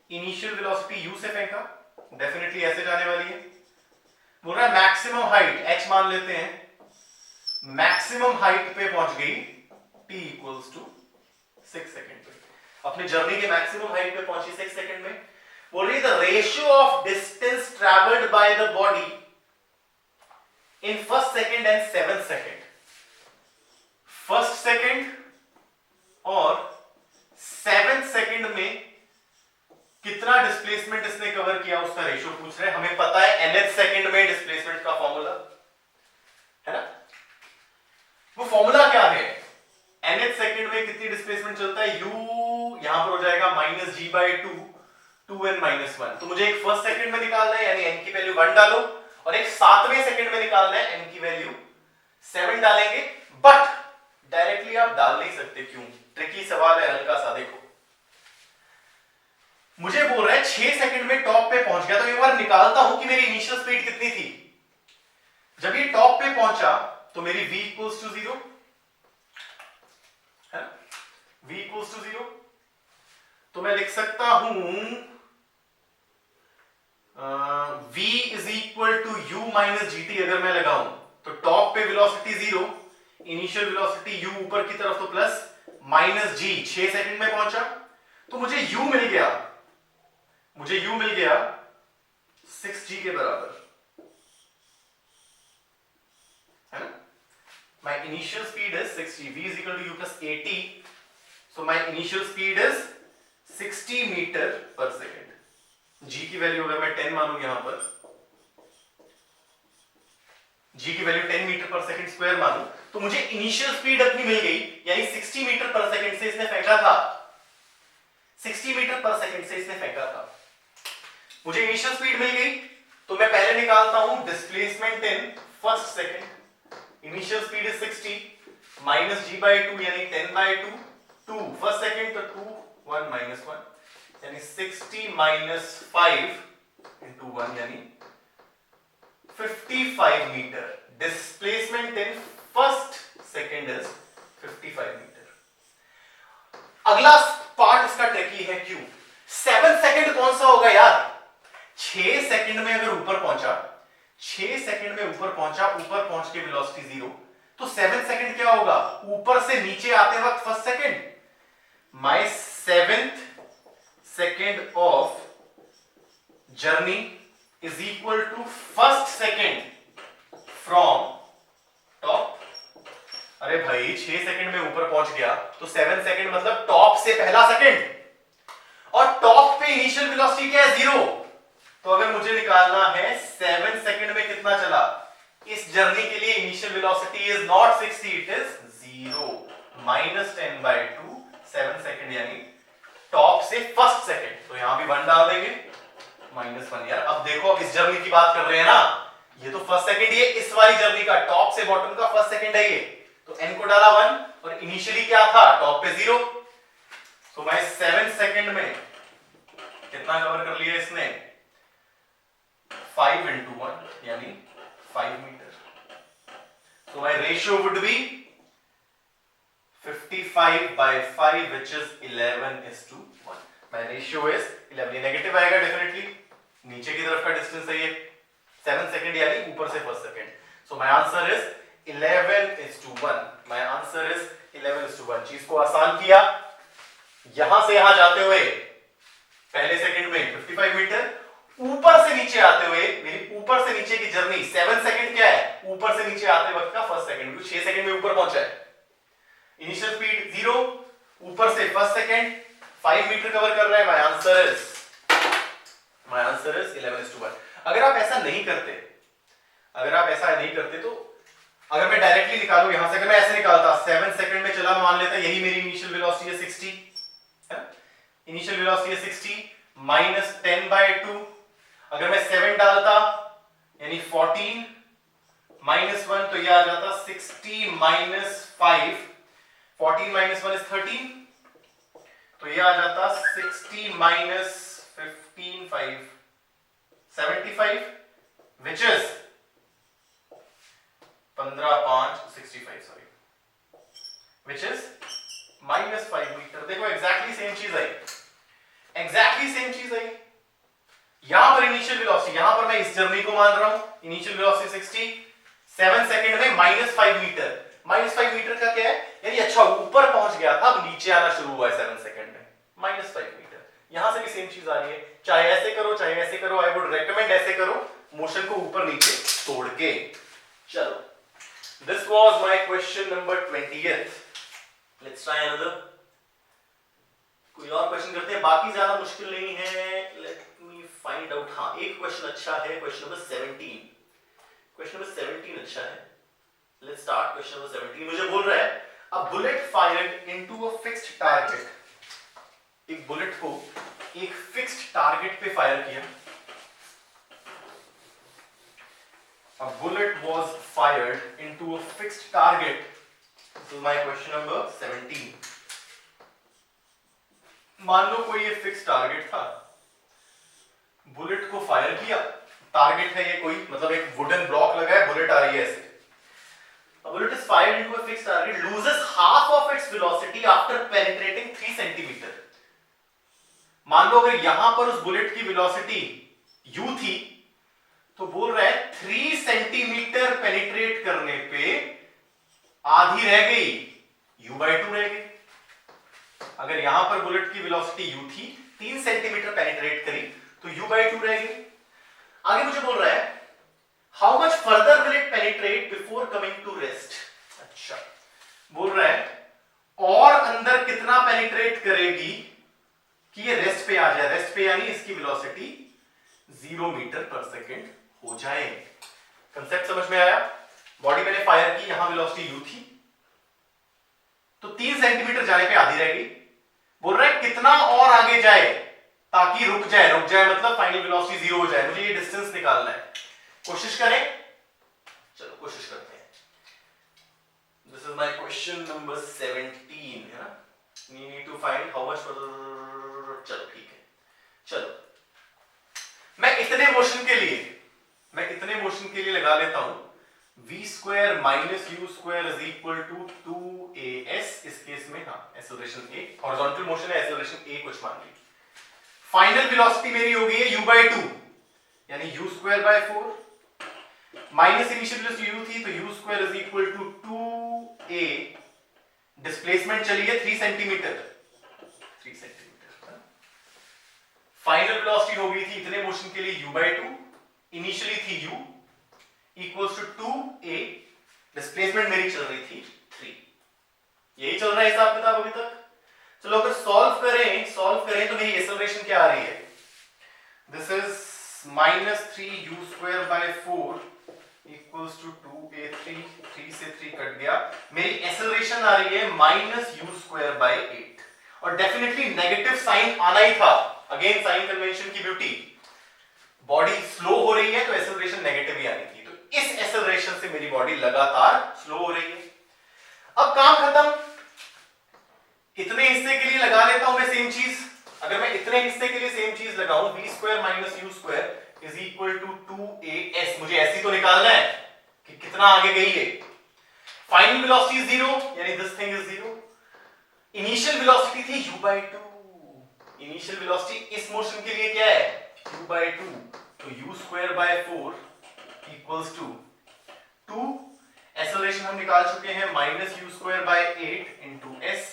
S1: इनिशियल वेलोसिटी u से फेंका, डेफिनेटली ऐसे जाने वाली है। बोल रहा है मैक्सिमम हाइट h मान लेते हैं, मैक्सिमम हाइट पे पहुंच गई t इक्वल्स टू 6 सेकंड पे, अपने जर्नी के मैक्सिमम हाइट पे पहुंची 6 सेकंड में। बोल रही the ratio of distance travelled by the body in first second and 7th second. First second और 7th सेकंड में कितना डिस्प्लेसमेंट इसने कवर किया उसका रेशियो पूछ रहे हैं। हमें पता है nth सेकंड में डिस्प्लेसमेंट का फॉर्मूला है ना, वो फॉर्मूला क्या है, nth सेकंड में कितनी डिस्प्लेसमेंट चलता है, u यहां पर हो जाएगा minus ji by 2n minus 1। तो मुझे एक फर्स्ट सेकंड में निकालना है, यानी n की वैल्यू 1 डालो, और एक 7वें सेकंड में निकालना है, n की वैल्यू 7 डालेंगे। बट डायरेक्टली आप डाल नहीं सकते, क्यों, ट्रिकी सवाल है, हल्का सा देखो। मुझे बोल रहा है 6 सेकंड में टॉप पे पहुंच गया, तो एक बार निकालता हूं कि मेरी इनिशियल स्पीड कितनी थी। जब ये टॉप पे पहुंचा तो मेरी v इक्वल्स टू 0 है, v इक्वल्स टू 0। तो मैं लिख सकता हूं v is equal to u minus gt। अगर मैं लगाऊं तो टॉप पे वेलोसिटी 0, इनिशियल वेलोसिटी u ऊपर की तरफ तो प्लस माइनस g, 6 सेकंड में पहुंचा तो मुझे u मिल गया, मुझे u मिल गया 6g के बराबर, है ना। My initial speed is 6g, v is equal to u plus 80, so my initial speed is 60 metre पर सेकंड। g की वैल्यू अगर मैं 10 मानूं यहां पर, g की वैल्यू 10 मीटर पर सेकंड स्क्वायर मानूं तो मुझे इनिशियल स्पीड अपनी मिल गई, यानी 60 मीटर पर सेकंड से इसने फेंका था, 60 मीटर पर सेकंड से इसने फेंका था। मुझे इनिशियल स्पीड मिल गई तो मैं पहले निकालता हूं displacement in first second. Initial speed is 60 minus g by 2 यानी 10 by 2, 2 फर्स्ट सेकंड तो 2 1 माइनस 1 यानी 60 माइनस 5 into 1 यानी 55 metre. Displacement in first second is 55 metre. अगला पार्ट इसका ट्रिकी है, क्यों 7 सेकंड कौन सा होगा यार? 6 सेकंड में अगर ऊपर पहुंचा, 6 सेकंड में ऊपर पहुंचा, ऊपर पहुंच के वेलोसिटी 0, तो 7 सेकंड क्या होगा? ऊपर से नीचे आते वक्त first second. My 7th second of journey is equal to first second from top। अरे भाई 6 सेकंड में ऊपर पहुंच गया तो 7 सेकंड मतलब टॉप से पहला सेकंड, और टॉप पे इनिशियल वेलोसिटी क्या है? 0। तो अगर मुझे निकालना है 7 सेकंड में कितना चला, इस जर्नी के लिए initial velocity is not 60, it is 0 minus 10 by 2 7 second यानी टॉप से फर्स्ट सेकंड। तो यहां भी 1 डाल देंगे, -1। यार अब देखो, अब इस जर्नी की बात कर रहे हैं ना, ये तो फर्स्ट सेकंड, ये इस वाली जर्नी का टॉप से बॉटम का फर्स्ट सेकंड है ये, तो n को डाला 1 और इनिशियली क्या था? टॉप पे 0। तो मैं 7 सेकंड में कितना कवर कर लिया इसने? 5 into 1 यानी 5 मीटर। तो my ratio would be 55 by 5 which is 11:1। My ratio is 11। ये नेगेटिव आएगा डेफिनेटली, नीचे की तरफ का डिस्टेंस है ये 7 सेकंड यानी ऊपर से first second. So my answer is 11:1। My answer is 11:1। चीज को आसान किया, यहां से यहां जाते हुए पहले सेकंड में 55 मीटर, ऊपर से नीचे आते हुए मेरी ऊपर से नीचे की जर्नी 7 सेकंड क्या है? ऊपर से नीचे आते वक्त का फर्स्ट सेकंड, क्योंकि 6 सेकंड में ऊपर पहुंचा है। इनिशियल स्पीड 0, ऊपर से फर्स्ट सेकंड 5 मीटर कवर कर रहा है। My answer is 11:1। अगर आप ऐसा नहीं करते, तो अगर मैं डायरेक्टली निकालूं यहां से, अगर मैं ऐसे निकालता 7 सेकंड में चला, मान लेता यही मेरी इनिशियल वेलोसिटी है 60, इनिशियल वेलोसिटी है 60 माइनस 10 by 2, अगर मैं 7 डालता यानी 14 -1, तो ये आ जाता 60 माइनस 5, 14 माइनस 1 इज 13, तो ये आ जाता 60 minus 15 5 75 which is 15 5 65 sorry, which is -5 metre. देखो एग्जैक्टली सेम चीज आई, यहां पर इनिशियल वेलोसिटी, यहां पर मैं इस जर्नी को मान रहा हूं, इनिशियल वेलोसिटी 60, 7 सेकंड में -5 मीटर। -5 मीटर का क्या है? यानी अच्छा ऊपर पहुंच गया था, अब नीचे आना शुरू हुआ है 7 सेकंड में, -5 मीटर। यहां से भी सेम चीज आ रही है, चाहे ऐसे करो चाहे ऐसे करो। आई वुड रेकमेंड ऐसे करो, मोशन को ऊपर नीचे तोड़ के। चलो, this was my question number 20th। Let's try another. कोई और क्वेश्चन करते हैं, बाकी ज्यादा मुश्किल नहीं है। Let me find out. हाँ, एक क्वेश्चन अच्छा है, क्वेश्चन नंबर 17। क्वेश्चन नंबर 17 अच्छा है। Let's start question number 17। मुझे बोल रहा है a bullet fired into a fixed target. एक बुलेट को एक फिक्स्ड टारगेट पे फायर किया। A bullet was fired into a fixed target. This is my question number 17. मान लो कोई ये फिक्स टारगेट था, बुलेट को फायर किया, टारगेट है ये कोई, मतलब एक वुडन ब्लॉक लगा है, बुलेट आ रही है ऐसे। A bullet is fired into a fixed target, loses half of its velocity after penetrating 3 centimeter. मान लो अगर यहां पर उस बुलेट की वेलोसिटी u थी, तो बोल रहा है 3 सेंटीमीटर पेनिट्रेट करने पे आधी रह गई, u/2 रह गई। अगर यहां पर बुलेट की वेलोसिटी u थी, 3 सेंटीमीटर पेनिट्रेट करी, तो u/2 रह गई। आगे मुझे बोल रहा है how much further will it penetrate before coming to rest. अच्छा, बोल रहा है और अंदर कितना पेनिट्रेट करेगी कि ये रेस्ट पे आ जाए। रेस्ट पे यानी इसकी वेलोसिटी 0 मीटर पर सेकेंड हो जाए। कंसेप्ट समझ में आया? मतलब फाइनल वेलोसिटी 0 हो जाए। मुझे ये डिस्टेंस निकालना है, कोशिश करें, चलो कोशिश करते हैं। This is my question number 17 है ना, we need to find how much further. चलो ठीक है, चलो मैं इतने मोशन के लिए लगा लेता हूं v square minus u square is equal to 2as। इस केस में हाँ एक्सेलरेशन a, हॉरिजॉन्टल मोशन है, एक्सेलरेशन a कुछ मान ली। फाइनल वेलोसिटी मेरी हो गई है u/2 यानी u square by 4 minus initial velocity u थी तो u square is equal to 2a। Displacement चली है 3 सेंटीमीटर। फाइनल वेलोसिटी हो गई थी इतने मोशन के लिए u/2, इनिशियली थी u equals to 2a, displacement मेरी चल रही थी 3। यही चल रहा है हिसाब किताब अभी तक। चलो अगर सॉल्व करें तो मेरी एक्सेलरेशन क्या आ रही है, दिस इज minus 3u square by 4 equals to 2a। 3 से 3 कट गया, मेरी एक्सेलरेशन आ रही है माइनस u स्क्वायर बाय 8। और डेफिनेटली नेगेटिव साइन आना ही था, अगेन साइन कन्वेंशन की ब्यूटी, बॉडी स्लो हो रही है तो एक्सेलरेशन नेगेटिव ही आनी थी। तो इस एक्सेलरेशन से मेरी बॉडी लगातार स्लो हो रही है। अब काम खत्म, इतने हिस्से के लिए लगा लेता हूं मैं सेम चीज। अगर मैं इतने हिस्से के लिए सेम चीज लगाऊं, v square minus u square is equal to 2as, मुझे ऐसी तो निकालना है कि कितना आगे गई है। फाइनल वेलोसिटी 0 यानी this thing is 0। Initial velocity थी u/2, इनिशियल वेलोसिटी इस मोशन के लिए क्या है u/2, तो u square by 4 equals to 2। Acceleration हम निकाल चुके हैं minus u square by 8 into s।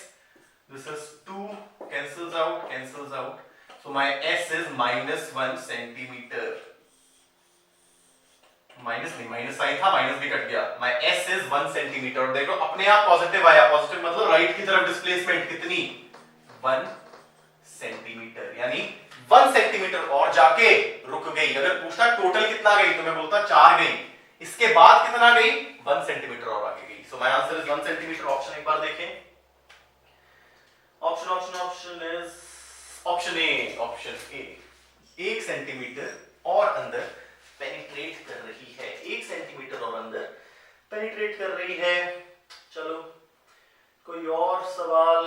S1: This is 2 cancels out, so my s is minus 1 centimeter। Minus नहीं, माइनस साइन था, माइनस भी कट गया। my s is 1 centimeter। और देखो अपने आप पॉजिटिव आया, पॉजिटिव मतलब राइट की तरफ डिस्प्लेसमेंट कितनी 1 सेंटीमीटर, यानी 1 सेंटीमीटर और जाके रुक गई। अगर पूछता टोटल कितना गई तो मैं बोलता 4 गई, इसके बाद कितना गई 1 सेंटीमीटर और आगे गई। सो my answer is 1 centimetre. Option एक बार देखें, option is option A 1 centimetre और अंदर पेनिट्रेट कर रही है, 1 सेंटीमीटर और अंदर पेनिट्रेट कर रही है। चलो कोई और सवाल।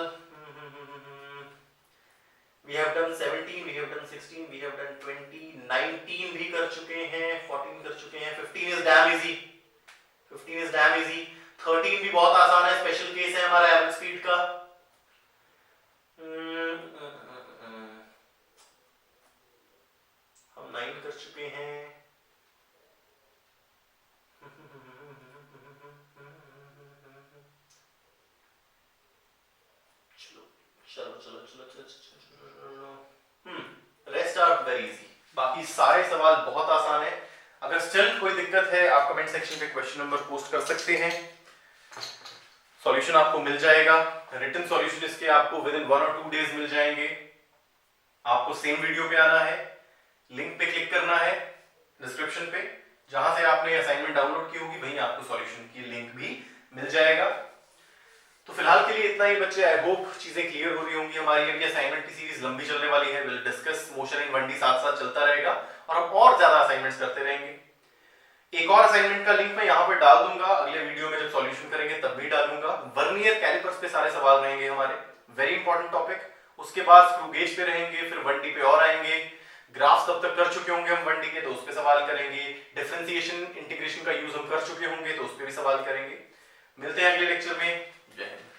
S1: We have done 17, we have done 16, we have done 20, 19 भी कर चुके हैं, 14 कर चुके हैं, 15 is damn easy, 13 भी बहुत आसान है, स्पेशल केस है हमारा एवरेज स्पीड का। हम 9 कर चुके हैं। रेस्ट आर वेरी इजी, बाकी सारे सवाल बहुत आसान है। अगर स्टिल कोई दिक्कत है आप कमेंट सेक्शन पे क्वेश्चन नंबर पोस्ट कर सकते हैं, सॉल्यूशन आपको मिल जाएगा। रिटन सॉल्यूशन इसके आपको विद इन 1 और 2 डेज मिल जाएंगे। आपको सेम वीडियो पे आना है, लिंक पे क्लिक करना है डिस्क्रिप्शन पे, जहां से आपने असाइनमेंट डाउनलोड की होगी वहीं आपको सॉल्यूशन की लिंक भी मिल जाएगा। तो फिलहाल के लिए इतना ही बच्चे, आई होप चीजें क्लियर हो रही होंगी। हमारी अभी असाइनमेंट की सीरीज लंबी चलने वाली है, will discuss motion in 1D साथ साथ चलता रहेगा और हम और ज्यादा असाइनमेंट्स करते रहेंगे। एक और असाइनमेंट का लिंक मैं यहाँ पे डाल दूंगा, अगले वीडियो में जब सॉल्यूशन करेंगे तब भी डालूंगा। वर्नियर कैलिपर्स पे सारे सवाल रहेंगे हमारे, वेरी इंपॉर्टेंट टॉपिक। उसके बाद स्क्रू गेज पे रहेंगे, फिर 1D पे और आएंगे। ग्राफ्स तब तक कर चुके होंगे हम 1D के, तो उस पे सवाल करेंगे। डिफरेंशिएशन इंटीग्रेशन का यूज हम कर चुके होंगे, तो उस पे भी सवाल करेंगे। मिलते हैं अगले लेक्चर में। जय हिंद।